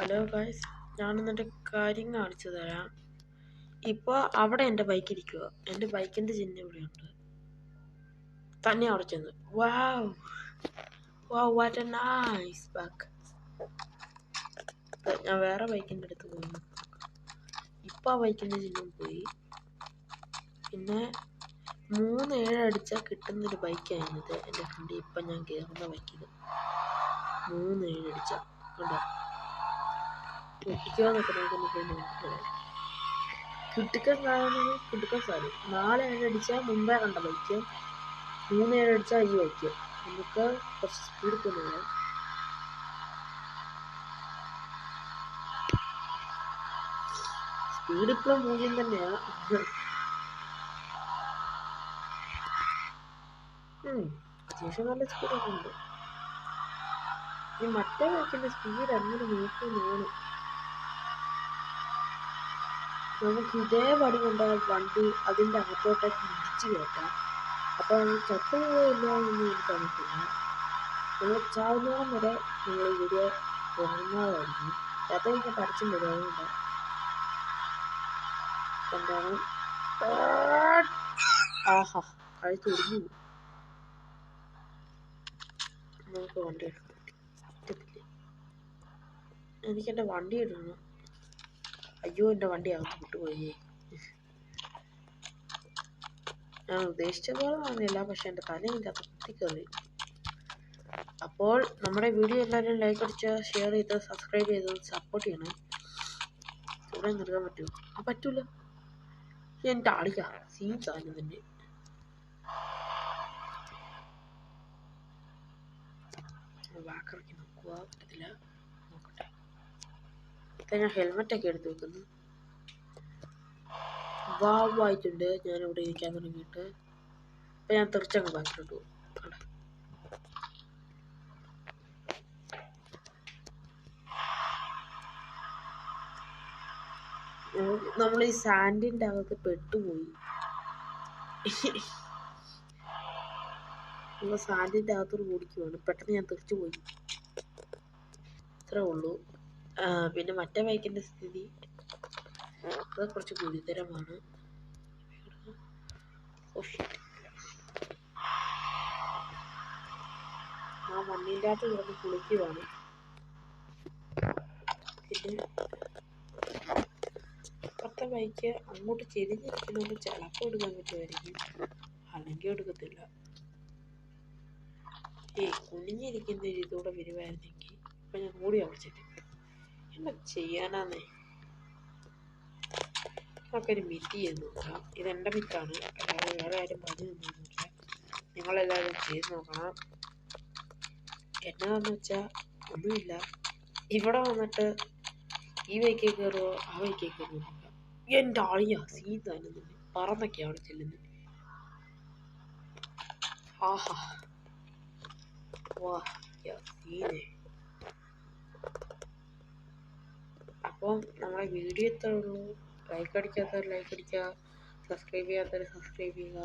Hello guys, ഞാനിന്നെൻ്റെ കാര്യം കാണിച്ചു തരാം. ഇപ്പോൾ അവിടെ എൻ്റെ ബൈക്ക് ഇരിക്കുക. എൻ്റെ ബൈക്കിൻ്റെ ചിഹ്നം ഇവിടെയുണ്ട്. തന്നെ അവിടെ ചെന്ന് wow wow what a nice back. ഞാൻ വേറെ ബൈക്കിൻ്റെ അടുത്ത് പോയി. ഇപ്പോൾ ആ ബൈക്കിൻ്റെ ചിഹ്നം പോയി. പിന്നെ 3-7 അടിച്ചാൽ കിട്ടുന്നൊരു ബൈക്കായിരുന്നത് എൻ്റെ ഫ്രണ്ട്. ഇപ്പം ഞാൻ കയറുന്ന ബൈക്കിൽ 3-7 അടിച്ചാൽ കണ്ടോ പൊട്ടിക്കാന്നൊക്കെ നമുക്കൊന്ന് പോയി നോക്കിക്കോളാം. കിട്ടുക്കൻ സാധനം 4-7 അടിച്ചാൽ മുമ്പേ കണ്ട ബൈക്ക്, 3-7 അടിച്ചാൽ ഈ ബൈക്ക്. നമുക്ക് കുറച്ച് സ്പീഡ് കൊണ്ടുപോകാം. സ്പീഡ് ഇപ്പോഴും 0 തന്നെയാണ്. അത്യാവശ്യം നല്ല സ്പീഡൊക്കെ ഉണ്ട്. ഈ മറ്റേ ബൈക്കിൻ്റെ സ്പീഡ് അങ്ങനെ നോക്കുന്നതാണ്. നമുക്ക് ഇതേ വടി കൊണ്ട് വണ്ടി അതിൻ്റെ അകത്തോട്ടേക്ക് ഇടിച്ച് കയറ്റാം. അപ്പോൾ നമുക്ക് ചത്തുപോയില്ല എന്ന് എനിക്കറിയത്തില്ല. നമ്മൾ ചാവുന്നോളം വരെ നമ്മൾ വീഡിയോ തുടങ്ങുന്നതായിരിക്കും. ചത്തൊക്കെ പരച്ചും വരും. അതുകൊണ്ട് എന്താണ് ആഹാ കഴിച്ച് ഒടിഞ്ഞു. നമുക്ക് വണ്ടി എടുക്കാം. എനിക്കെൻ്റെ വണ്ടി ഇടണം. അയ്യോ, എൻ്റെ വണ്ടി അകത്ത് വിട്ടുപോയി. ഞാൻ ഉദ്ദേശിച്ച പോലെ വന്നില്ല, പക്ഷെ എൻ്റെ തലയിൻ്റെ അകത്ത് കുത്തിക്കറി. അപ്പോൾ നമ്മുടെ വീഡിയോ എല്ലാവരും ലൈക്ക് അടിച്ച് ഷെയർ ചെയ്ത് സബ്സ്ക്രൈബ് ചെയ്ത് സപ്പോർട്ട് ചെയ്യണം. ഇവിടെ നിർത്താൻ പറ്റുമോ? പറ്റൂല. എൻ്റെ ആളിക്കാ സീൻ സാധനം തന്നെ. വാക്കിറക്കി നോക്കുക, പറ്റത്തില്ല. നോക്കട്ടെ. ഞാൻ ഹെൽമെറ്റൊക്കെ എടുത്ത് വെക്കുന്നു. വാവായിട്ടുണ്ട് ഞാനിവിടെ ഇരിക്കാൻ തുടങ്ങിയിട്ട്. അപ്പം ഞാൻ തെറിച്ചങ്ങ് ബാക്കിലോട്ട് പോകും. നമ്മൾ ഈ സാൻഡിൻ്റെ അകത്ത് പെട്ടുപോയി. നമ്മൾ സാൻഡിൻ്റെ അകത്തോട് ഓടിക്കുവാണ്. പെട്ടെന്ന് ഞാൻ തെറിച്ചു പോയി. ഇത്രേ ഉള്ളൂ. പിന്നെ മറ്റേ ബൈക്കിൻ്റെ സ്ഥിതി അത് കുറച്ച് ഗുരുതരമാണ്. ആ മണ്ണിൻ്റെ അകത്ത് കിടന്ന് കുളിക്കുവാണ്. പിന്നെ ഇപ്പത്തെ ബൈക്ക് അങ്ങോട്ട് ചെരിഞ്ഞിരിക്കുന്നതുകൊണ്ട് ചിലപ്പോൾ എടുക്കാൻ പറ്റുമായിരിക്കും, അല്ലെങ്കിൽ എടുക്കത്തില്ല. കുനിഞ്ഞിരിക്കുന്ന ഇതൂടെ വരുമായിരുന്നെങ്കിൽ ഇപ്പം ഞാൻ കൂടി അടിച്ചിട്ട് എന്നാ ചെയ്യാനാന്നേ. നമുക്കൊരു മിറ്റ് ചെയ്ത് നോക്കാം. ഇതെൻ്റെ മിറ്റാണ്, അല്ലാതെ വേറെ ആരും പറഞ്ഞു തന്നൊന്നുമില്ല. നിങ്ങളെല്ലാവരും ചെയ്ത് നോക്കണം. എന്നാന്ന് വെച്ചാൽ ഒന്നുമില്ല. ഇവിടെ വന്നിട്ട് ഈ ബൈക്കിൽ കയറുമോ ആ ബൈക്കിൽ കയറുമോ നോക്കാം. എൻ്റെ ആളിയാ സീൻ തന്നെ പറന്നൊക്കെയാണ് ചെല്ലുന്നത്. ആഹാ വാ സീനെ. അപ്പം നമ്മുടെ വീഡിയോ ഇത്രേ ഉള്ളൂ. ലൈക്ക് അടിക്കാത്തവർ ലൈക്ക് അടിക്കുക, സബ്സ്ക്രൈബ് ചെയ്യാത്തവർ സബ്സ്ക്രൈബ് ചെയ്യുക.